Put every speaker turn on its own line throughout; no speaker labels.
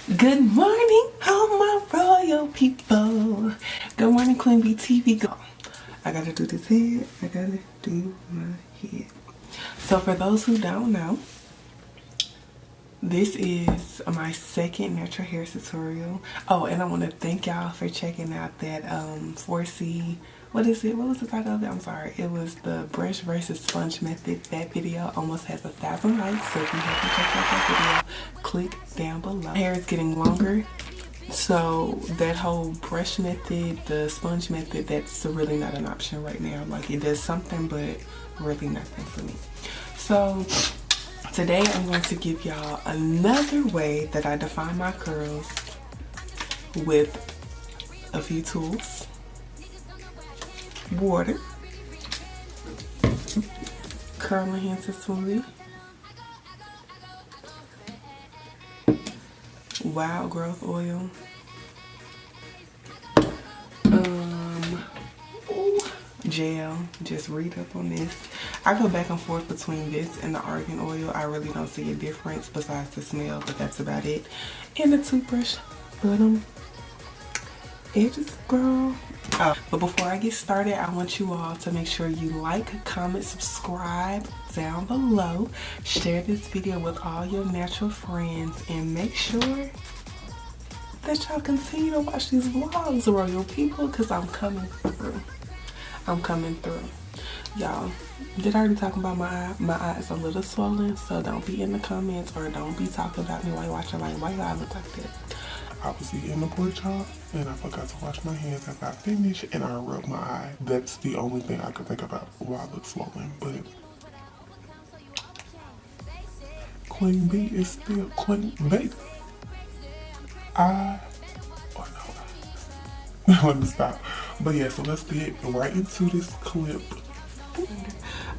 Good morning, all my royal people. Good morning, Queen Bee TV. I gotta do this head. I gotta do my head. So for those who don't know, this is my second natural hair tutorial. Oh, and I want to thank y'all for checking out that 4C. What is it? What was the title of it? I'm sorry. It was the brush versus sponge method. That video almost has 1,000 likes. So if you haven't checked out that video, click down below. My hair is getting longer. So that whole brush method, the sponge method, that's really not an option right now. Like, it does something, but really nothing for me. So today I'm going to give y'all another way that I define my curls with a few tools. Water, curl enhancer smoothie, wild growth oil, gel. Just read up on this. I go back and forth between this and the argan oil. I really don't see a difference besides the smell, but that's about it. And the toothbrush, but edges, girl. But before I get started, I want you all to make sure you like, comment, subscribe down below. Share this video with all your natural friends, and make sure that y'all continue to watch these vlogs, royal people, because I'm coming through. I'm coming through. Y'all, did I already talk about my eye? My eye is a little swollen, so don't be in the comments or don't be talking about me while you're watching, like, why your eye look like that? I was eating the pork chop and I forgot to wash my hands after I finished, and I rubbed my eye. That's the only thing I could think about why I look swollen. But Queen Bee is still Queen Bee. Oh no. Let me stop. But yeah, so let's get right into this clip.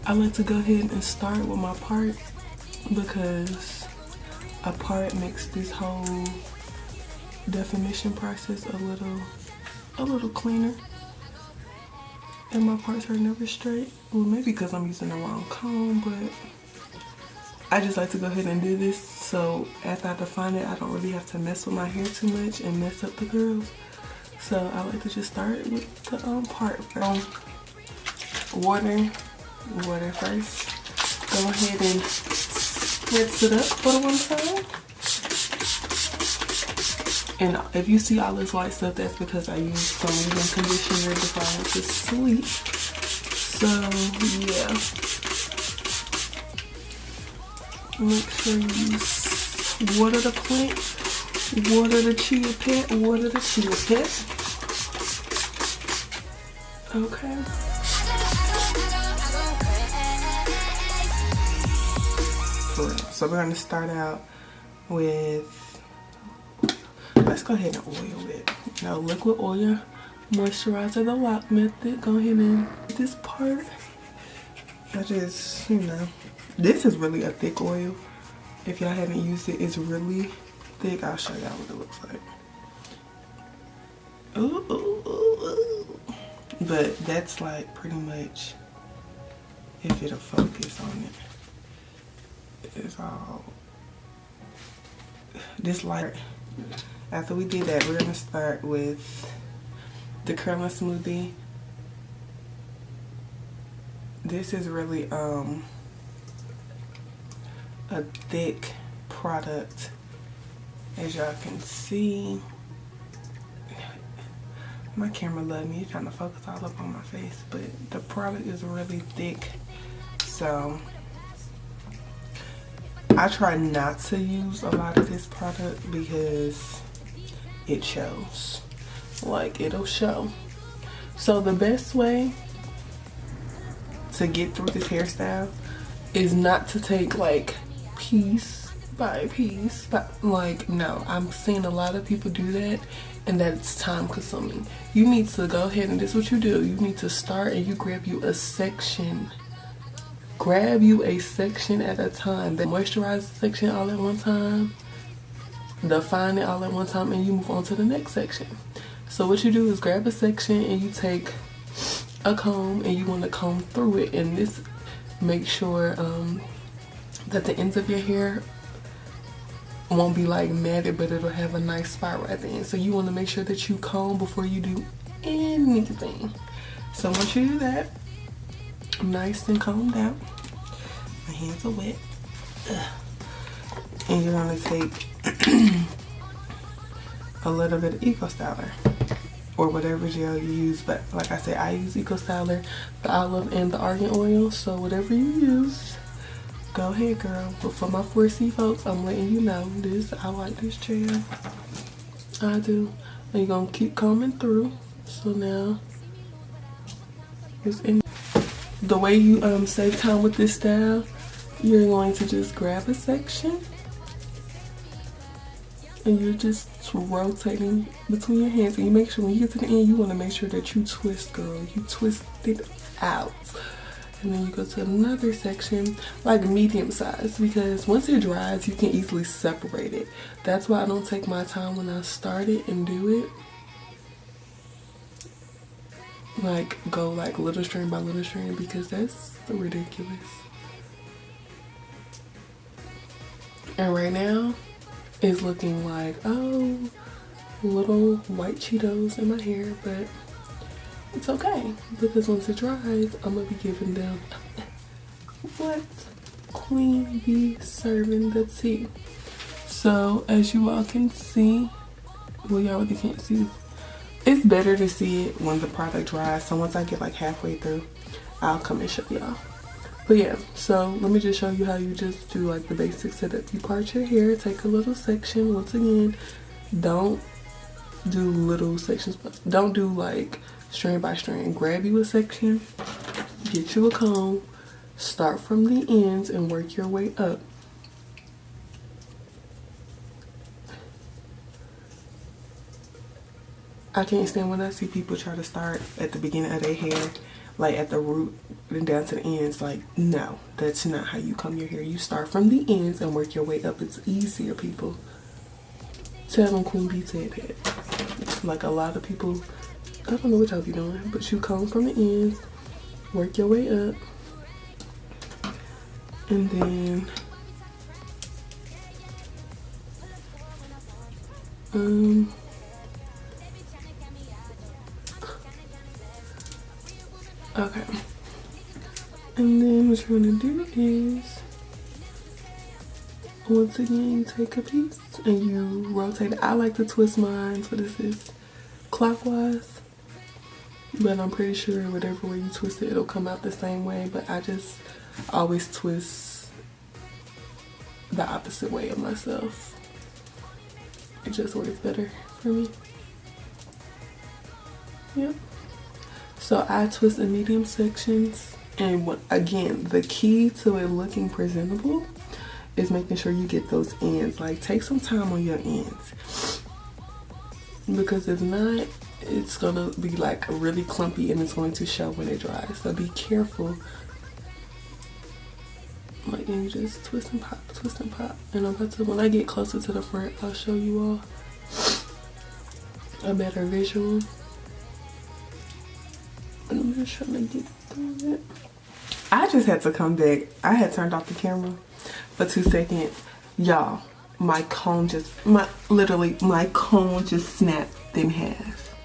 I like to go ahead and start with my part because a part makes this whole definition process a little cleaner, and my parts are never straight. Well, maybe because I'm using the wrong comb, but I just like to go ahead and do this so after I define it, I don't really have to mess with my hair too much and mess up the curls. So I like to just start with the part first. Water first. Go ahead and spritz it up for the one side. And if you see all this white stuff, that's because I used some leave-in conditioner before I went to sleep. So, yeah. Make sure you water the plant, water the chia pet, water the chia pet. Okay. So we're going to start out with, let's go ahead and oil it. Now, liquid oil moisturizer, the lock method. Go ahead and this part. I just, this is really a thick oil. If y'all haven't used it, it's really thick. I'll show y'all what it looks like. Ooh. But that's like pretty much, if it'll focus on it, it's all this light. After we did that, we're gonna start with the curling smoothie. This is really a thick product, as y'all can see. My camera loves me. It's trying to focus all up on my face, but the product is really thick. So I try not to use a lot of this product because it shows. Like, it'll show. So the best way to get through this hairstyle is not to take like piece by piece. Like, no, I'm seeing a lot of people do that, and that's time consuming. You need to go ahead and this is what you do. You need to start and you grab you a section. Grab you a section at a time. The moisturizer section all at one time, define it all at one time, and you move on to the next section. So what you do is grab a section and you take a comb and you want to comb through it, and this make sure that the ends of your hair won't be like matted, but it'll have a nice spot right there. So you want to make sure that you comb before you do anything. So once you do that, nice and combed out, my hands are wet. Ugh. And you're gonna take a little bit of Eco Styler or whatever gel you use, but like I said, I use Eco Styler, the olive and the argan oil, so whatever you use, go ahead, girl. But for my 4C folks, I'm letting you know this, I like this gel. I do. And you're gonna keep combing through. So now it's in. The way you save time with this style, you're going to just grab a section and you're just rotating between your hands, and you make sure when you get to the end, you want to make sure that you twist, girl. You twist it out, and then you go to another section, like medium size, because once it dries, you can easily separate it. That's why I don't take my time when I start it and do it. Like go like little string by little string, because that's ridiculous. And right now it's looking like, oh, little white Cheetos in my hair, but it's okay, because once it dries, I'm gonna be giving them what queen bee serving the tea. So as you all can see, well, y'all really can't see, it's better to see it when the product dries. So once I get like halfway through, I'll come and show y'all. But yeah, so let me just show you how you just do like the basic setup. You part your hair, take a little section. Once again, don't do little sections, but don't do like strand by strand. Grab you a section, get you a comb, start from the ends and work your way up. I can't stand when I see people try to start at the beginning of their hair, like at the root and down to the ends. Like, no, that's not how you comb your hair. You start from the ends and work your way up. It's easier, people. Tell them Queen Bee said that. Like a lot of people, I don't know what y'all be doing, but you comb from the ends, work your way up, and then okay. And then what you're gonna do is, once again, you take a piece and you rotate it. I like to twist mine, so this is clockwise, but I'm pretty sure whatever way you twist it, it'll come out the same way. But I just always twist the opposite way of myself. It just works better for me. Yep. So I twist in medium sections, and again, the key to it looking presentable is making sure you get those ends. Like, take some time on your ends, because if not, it's gonna be like really clumpy and it's going to show when it dries. So be careful. Like, and you just twist and pop, twist and pop. And I'm about to, when I get closer to the front, I'll show you all a better visual. And I'm just trying to get through it. I just had to come back. I had turned off the camera for 2 seconds. Y'all, my comb just, literally, my comb just snapped in half.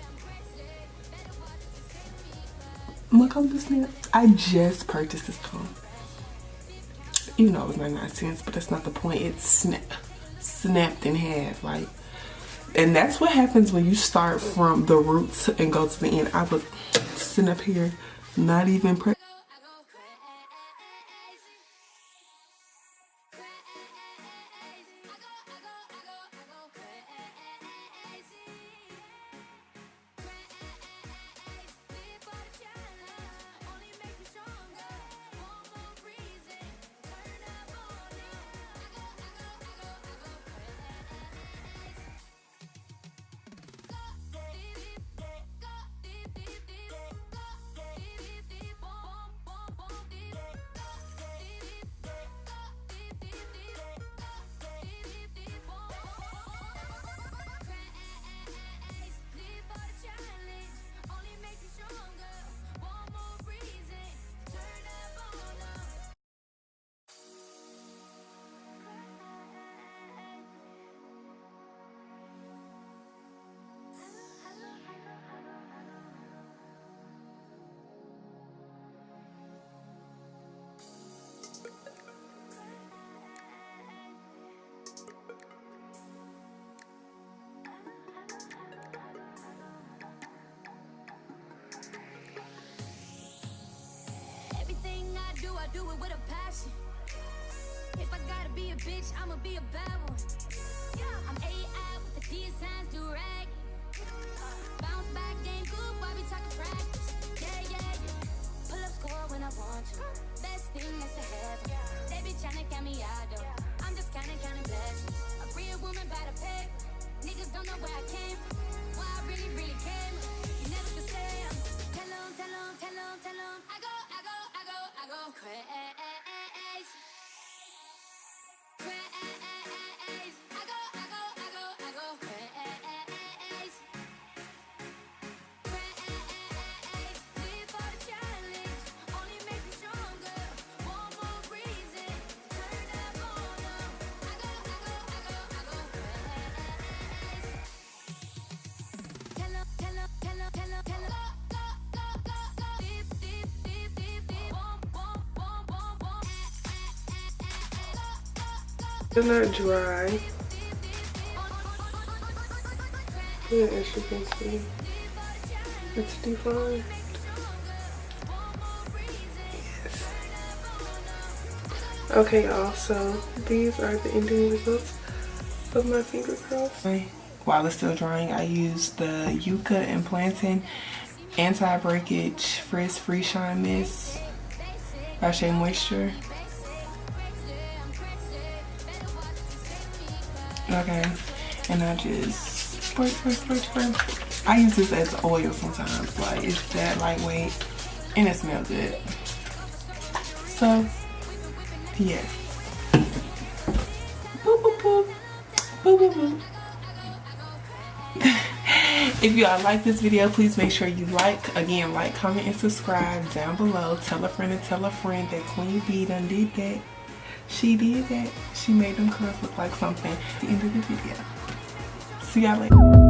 My comb just snapped. I just purchased this comb. You know it was 99 cents, but that's not the point. It snapped in half, like. And that's what happens when you start from the roots and go to the end. I was sitting up here, not even pregnant.
do it with a passion. If I gotta be a bitch, I'ma be a bad one. I'm AI with the designs, do rag. Bounce back, game good, why we talking practice? Yeah. Pull up score when I want to. Best thing that's to heaven. They be tryna get me out though. I'm just counting blessings. A real woman by the pay. Niggas don't know where I came from. Why I really came. You never could say I'm. Tell 'em. I go crazy. I go crazy. Live for the challenge, only make me stronger. One more reason to turn up on 'em. I go crazy. Tell 'em. Go. Deep.
They're not dry. Yeah, as you can see, it's defined. Yes. Okay, y'all, so these are the ending results of my finger curls. While it's still drying, I used the Yucca and Plantain Anti-Breakage Frizz Free Shine Mist by Shea Moisture. Okay, and I just spray. I use this as oil sometimes, like it's that lightweight and it smells good. So, yes. Boop. If y'all like this video, please make sure you like, comment, and subscribe down below. Tell a friend that Queen B done did that. She did that. She made them curls look like something. At the end of the video. See y'all later.